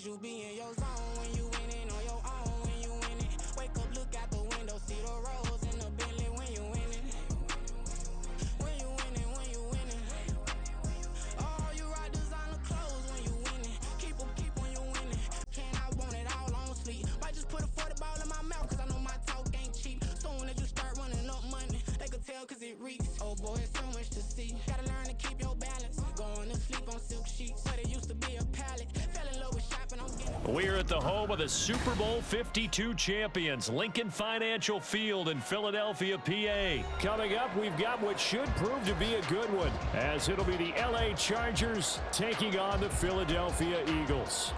Cause you be in your zone when you winning on your own when you winning. Wake up, look out the window, see the rose in the Bentley when you winning. When you winning, when you winning. Oh, you rock designer clothes when you winning. Keep when you winning. Can I want it all on sleep? Might just put a 40 ball in my mouth, cause I know my talk ain't cheap. Soon as you start running up money, they could tell cause it reeks. Oh boy, it's so much to see. Gotta learn to keep your balance. Going to sleep on silk sheets. Said it used to be a pallet. Fell in love with shopping. I'm getting. We're at the home of the Super Bowl 52 champions, Lincoln Financial Field in Philadelphia, PA. Coming up, we've got what should prove to be a good one, as it'll be the LA Chargers taking on the Philadelphia Eagles.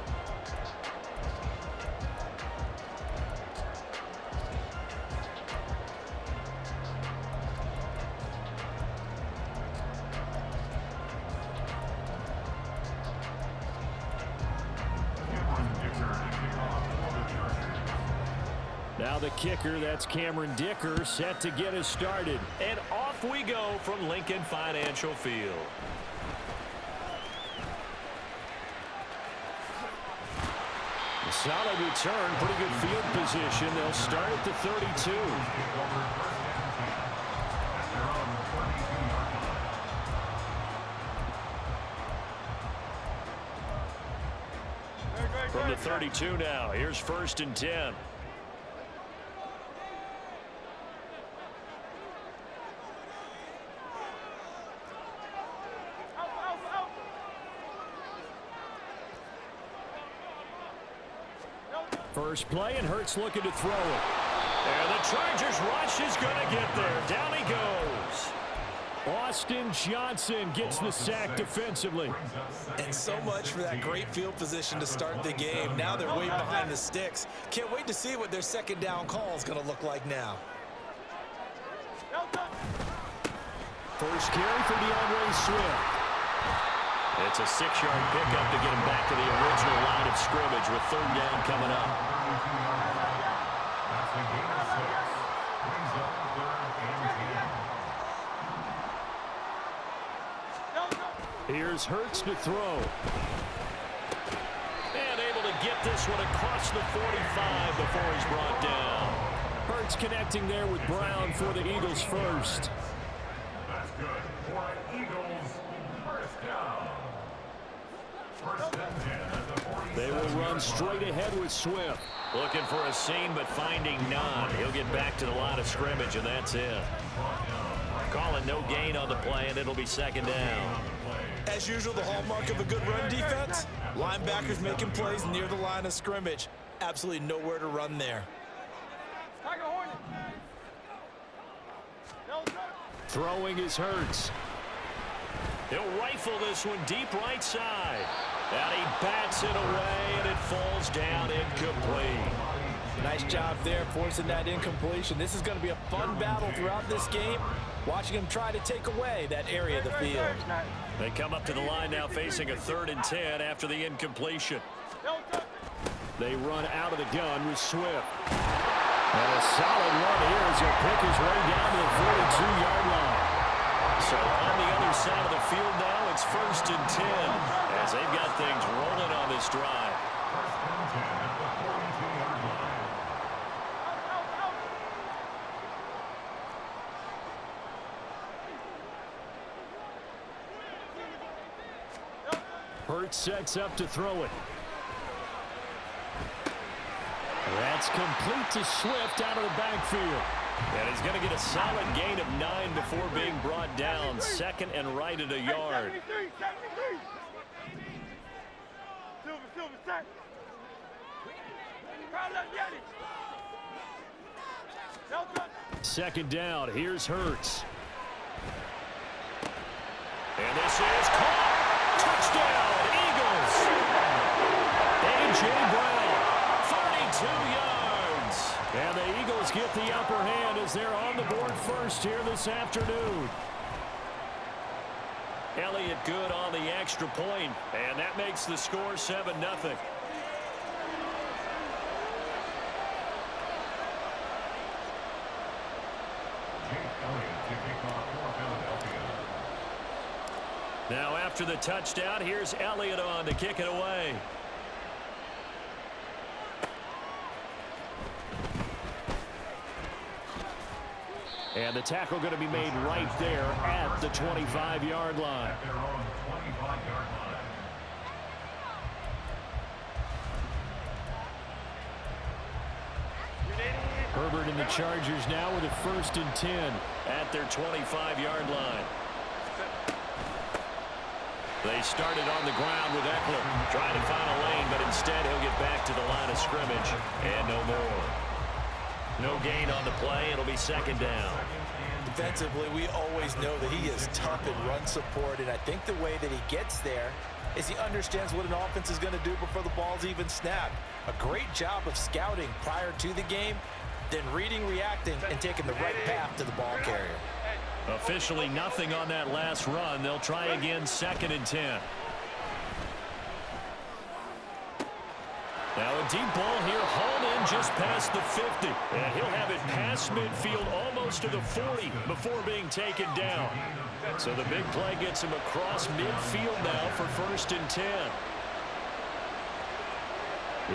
Now the kicker, that's Cameron Dicker, set to get us started. And off we go from Lincoln Financial Field. A solid return, pretty good field position. They'll start at the 32. From the 32 now, here's 1st and 10. First play, and Hurts looking to throw it. And the Chargers rush is going to get there. Down he goes. Austin Johnson gets the sack defensively. And so much for that great field position to start the game. Now they're way behind the sticks. Can't wait to see what their second down call is going to look like now. First carry for DeAndre Swift. It's a 6-yard pickup to get him back to the original line of scrimmage with 3rd down coming up. Here's Hurts to throw. And able to get this one across the 45 before he's brought down. Hurts connecting there with Brown for the Eagles first. That's good for Eagles first down. They will run straight ahead with Swift. Looking for a seam, but finding none. He'll get back to the line of scrimmage, and that's it. Calling no gain on the play, and it'll be 2nd down. As usual, the hallmark of a good run defense, linebackers making plays near the line of scrimmage. Absolutely nowhere to run there. Throwing is Hurts. He'll rifle this one deep right side. And he bats it away, and it falls down incomplete. Nice job there forcing that incompletion. This is going to be a fun battle throughout this game. Watching him try to take away that area of the field. They come up to the line now facing a 3rd and 10 after the incompletion. They run out of the gun with Swift. And a solid run here as he'll pick his way down to the 42-yard line. So on the other side of the field now, it's 1st and 10 as they've got things rolling on this drive. Hurts sets up to throw it. That's complete to Swift out of the backfield. And he's going to get a solid gain of 9 before being brought down. 2nd and right at a yard. 2nd down. Here's Hurts. And this is caught. Touchdown, Eagles. A.J. Brown, 32 yards. And the Eagles get the upper hand as they're on the board first here this afternoon. Elliott good on the extra point, and that makes the score 7-0. Now after the touchdown, here's Elliott on to kick it away. And the tackle going to be made right there at the 25-yard line. At their own 25-yard line. Herbert and the Chargers now with a 1st and 10 at their 25-yard line. They started on the ground with Eckler, trying to find a lane, but instead he'll get back to the line of scrimmage, and no more. No gain on the play. It'll be 2nd down. Defensively, we always know that he is tough in run support, and I think the way that he gets there is he understands what an offense is going to do before the ball's even snapped. A great job of scouting prior to the game, then reading, reacting, and taking the right path to the ball carrier. Officially nothing on that last run. They'll try again, 2nd and 10. Now a deep ball here, hauled in just past the 50. And he'll have it past midfield almost to the 40 before being taken down. So the big play gets him across midfield now for 1st and 10.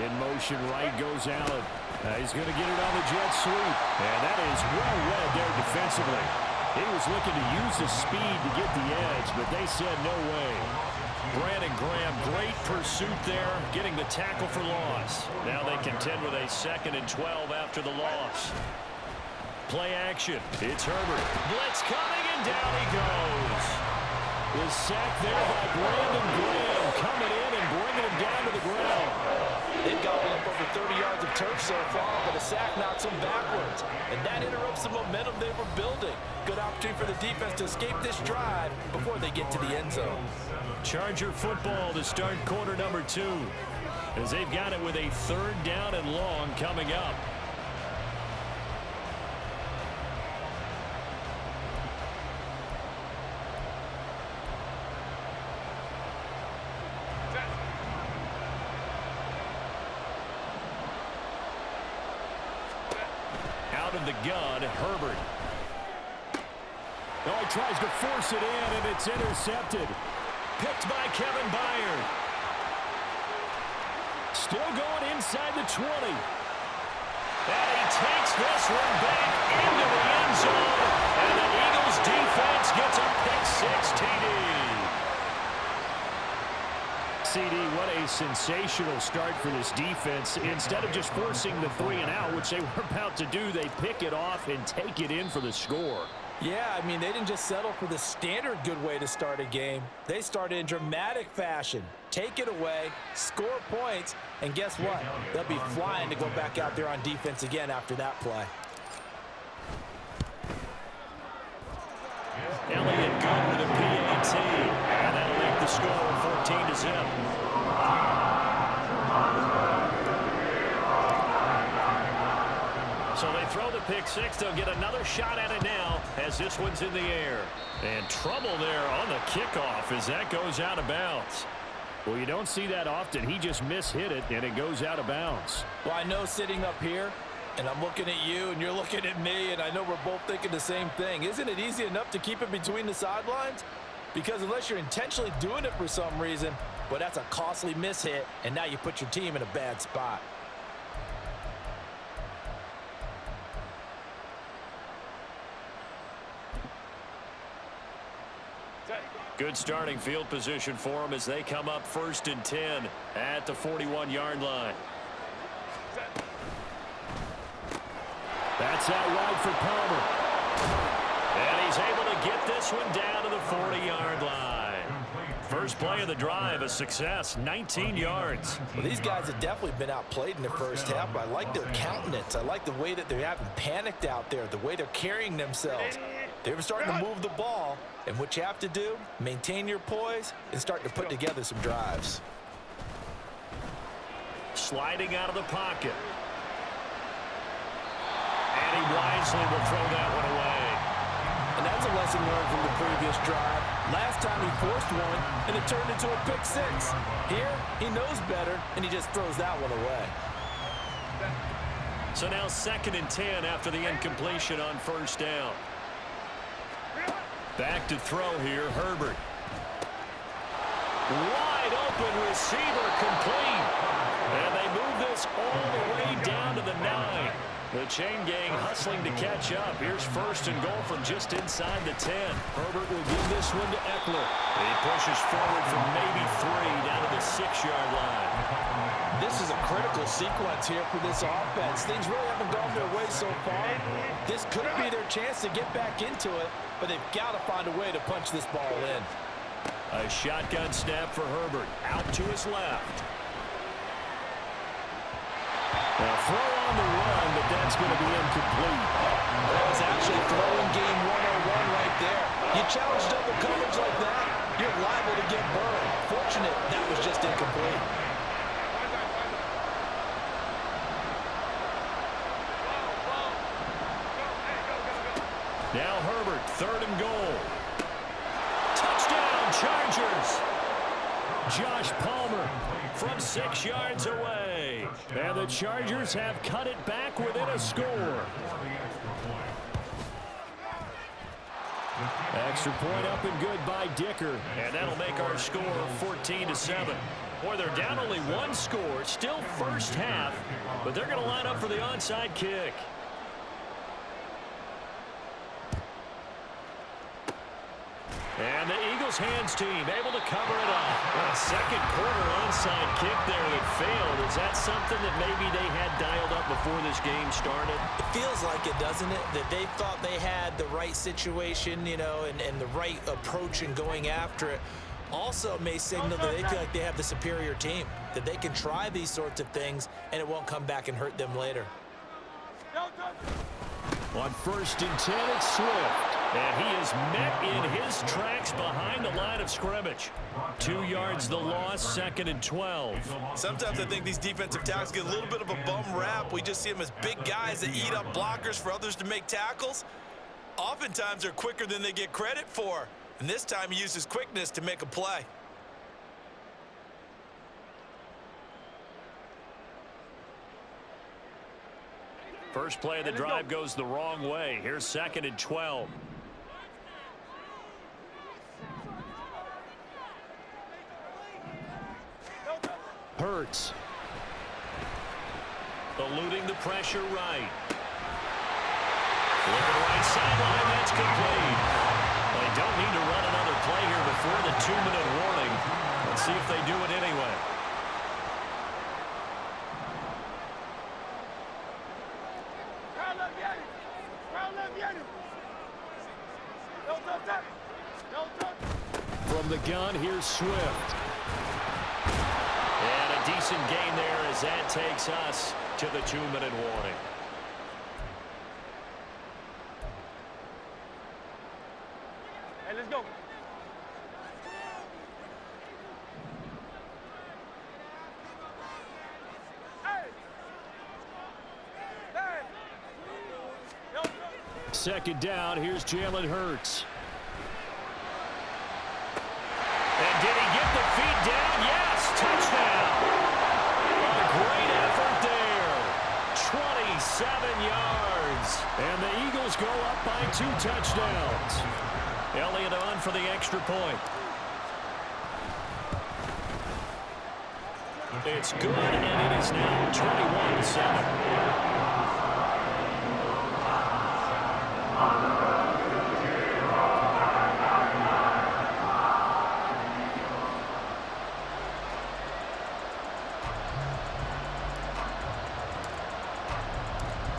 In motion, right goes Allen. He's going to get it on the jet sweep. And that is well read there defensively. He was looking to use his speed to get the edge, but they said no way. Brandon Graham, great pursuit there, getting the tackle for loss. Now they contend with a 2nd and 12 after the loss. Play action. It's Herbert. Blitz coming, and down he goes. The sack there by Brandon Graham, coming in and bringing him down to the ground. They've gotten up over 30 yards of turf so far, but a sack knocks them backwards. And that interrupts the momentum they were building. Good opportunity for the defense to escape this drive before they get to the end zone. Charger football to start quarter number 2, as they've got it with a 3rd down and long coming up. Out of the gun, Herbert. Oh, he tries to force it in, and it's intercepted. Picked by Kevin Byard. Still going inside the 20. And he takes this one back into the end zone. And the Eagles defense gets a pick-6 TD. CD, what a sensational start for this defense. Instead of just forcing the 3-and-out, which they were about to do, they pick it off and take it in for the score. Yeah, I mean, they didn't just settle for the standard good way to start a game. They started in dramatic fashion. Take it away, score points, and guess what? They'll be flying to go back out there on defense again after that play. Elliott good with a PAT, and that'll make the score 14-0. So they throw the pick-6. They'll get another shot at it now as this one's in the air. And trouble there on the kickoff as that goes out of bounds. Well, you don't see that often. He just mishit it, and it goes out of bounds. Well, I know sitting up here, and I'm looking at you, and you're looking at me, and I know we're both thinking the same thing. Isn't it easy enough to keep it between the sidelines? Because unless you're intentionally doing it for some reason, well, that's a costly mishit, and now you put your team in a bad spot. Good starting field position for them as they come up 1st and 10 at the 41-yard line. That's out wide for Palmer. And he's able to get this one down to the 40-yard line. First play of the drive, a success, 19 yards. Well, these guys have definitely been outplayed in the first half, but I like their countenance. I like the way that they haven't panicked out there, the way they're carrying themselves. They're starting to move the ball, and what you have to do, maintain your poise and start to put together some drives. Sliding out of the pocket. And he wisely will throw that one away. And that's a lesson learned from the previous drive. Last time he forced one, and it turned into a pick-6. Here, he knows better, and he just throws that one away. So now 2nd and 10 after the incompletion on 1st down. Back to throw here, Herbert. Wide open receiver complete. And they move this all the way down to the 9. The chain gang hustling to catch up. Here's first and goal from just inside the 10. Herbert will give this one to Eckler. He pushes forward from maybe 3 down to the 6-yard line. This is a critical sequence here for this offense. Things really haven't gone their way so far. This could be their chance to get back into it, but they've got to find a way to punch this ball in. A shotgun snap for Herbert. Out to his left. A throw on the run, but that's going to be incomplete. That was actually throwing game 101 right there. You challenge double coverage like that, you're liable to get burned. Fortunate that was just incomplete. Now Herbert, 3rd and goal. Touchdown, Chargers. Josh Palmer from 6 yards away. And the Chargers have cut it back within a score. Extra point up and good by Dicker. And that'll make our score 14-7. Boy, they're down only 1 score. Still first half. But they're going to line up for the onside kick. And the Eagles hands team able to cover it up. A second quarter onside kick there that failed. Is that something that maybe they had dialed up before this game started? It feels like it, doesn't it? That they thought they had the right situation, you know, and the right approach in going after it. Also may signal that they feel like they have the superior team, that they can try these sorts of things and it won't come back and hurt them later. On 1st and 10, it's Swift. And he is met in his tracks behind the line of scrimmage. 2 yards the loss, 2nd and 12. Sometimes I think these defensive tackles get a little bit of a bum rap. We just see them as big guys that eat up blockers for others to make tackles. Oftentimes they're quicker than they get credit for. And this time he uses quickness to make a play. First play of the drive goes the wrong way. Here's 2nd and 12. Hurts. Eluding the pressure right. Looking right sideline, that's complete. They don't need to run another play here before the 2-minute warning. Let's see if they do it anyway. From the gun, here's Swift. And a decent gain there as that takes us to the 2-minute warning. Hey, let's go. Second down, here's Jalen Hurts. And did he get the feet down? Yes, touchdown. A great effort there. 27 yards. And the Eagles go up by 2 touchdowns. Elliott on for the extra point. It's good, and it is now 21-7.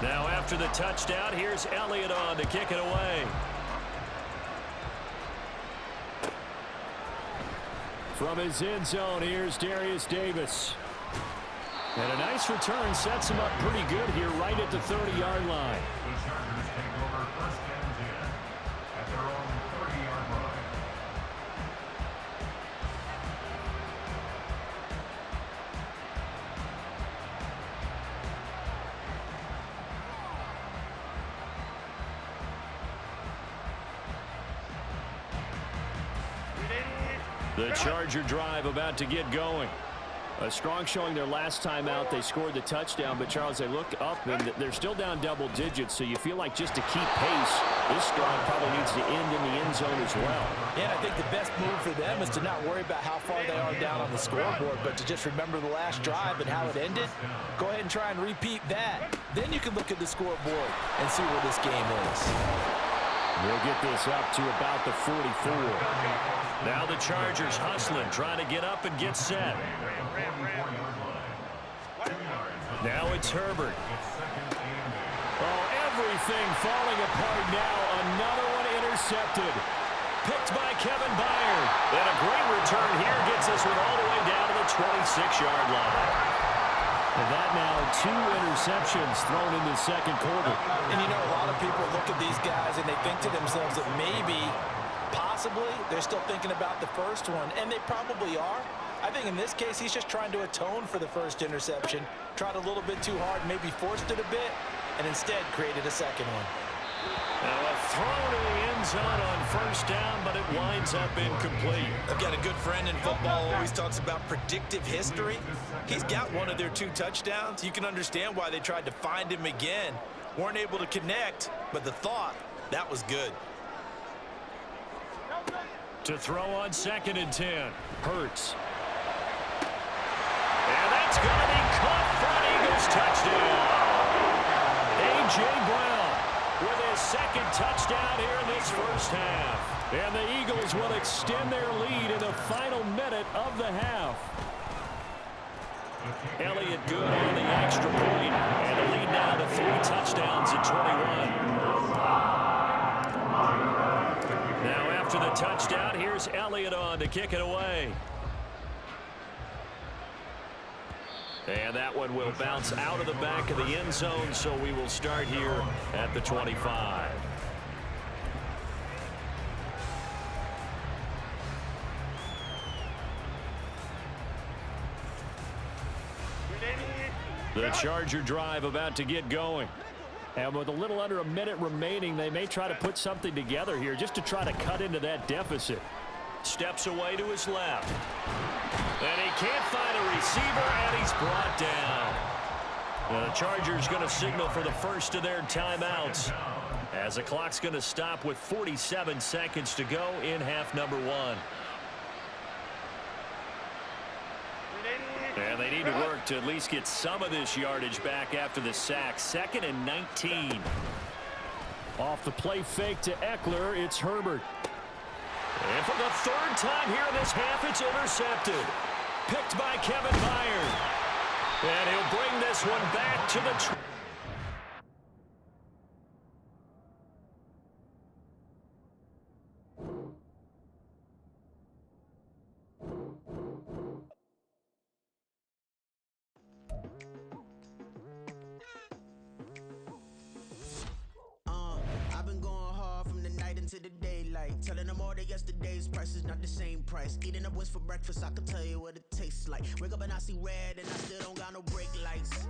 Now after the touchdown, here's Elliott on to kick it away. From his end zone, here's Darius Davis. And a nice return sets him up pretty good here right at the 30-yard line. The Chargers take over 1st and 10 at their own 30-yard line. The Charger drive about to get going. A strong showing their last time out. They scored the touchdown, but Charles, they look up and they're still down double digits, so you feel like just to keep pace, this drive probably needs to end in the end zone as well. Yeah, I think the best move for them is to not worry about how far they are down on the scoreboard, but to just remember the last drive and how it ended. Go ahead and try and repeat that. Then you can look at the scoreboard and see where this game is. We'll get this up to about the 44. Now the Chargers hustling, trying to get up and get set. Now it's Herbert. Oh, everything falling apart now. Another one intercepted. Picked by Kevin Byard. And a great return here gets us all the way down to the 26-yard line. And that now 2 interceptions thrown in the second quarter. And you know, a lot of people look at these guys and they think to themselves that maybe, possibly, they're still thinking about the first one. And they probably are. I think in this case, he's just trying to atone for the first interception. Tried a little bit too hard, maybe forced it a bit, and instead created a second one. Now a throw to the end zone on first down, but it winds up incomplete. I've got a good friend in football, always talks about predictive history. He's got one of their 2 touchdowns. You can understand why they tried to find him again. Weren't able to connect, but the thought, that was good. To throw on 2nd and 10. Hurts. And that's going to be caught for an Eagles touchdown. A.J. Brown with his 2nd touchdown here in this first half. And the Eagles will extend their lead in the final minute of the half. Elliott good on the extra point, and the lead now to 3 touchdowns at 21. Now after the touchdown, here's Elliott on to kick it away. And that one will bounce out of the back of the end zone, so we will start here at the 25. The Charger drive about to get going. And with a little under a minute remaining, they may try to put something together here just to try to cut into that deficit. Steps away to his left. And he can't find a receiver, and he's brought down. Now the Chargers going to signal for the first of their timeouts, as the clock's going to stop with 47 seconds to go in half number 1. And they need to work to at least get some of this yardage back after the sack. 2nd and 19. Off the play fake to Eckler, it's Herbert. And for the 3rd time here in this half, it's intercepted. Picked by Kevin Byard. And he'll bring this one back to the... To the daylight, telling them all that yesterday's price is not the same price. Eating up wings for breakfast, I can tell you what it tastes like. Wake up and I see red and I still don't got no brake lights.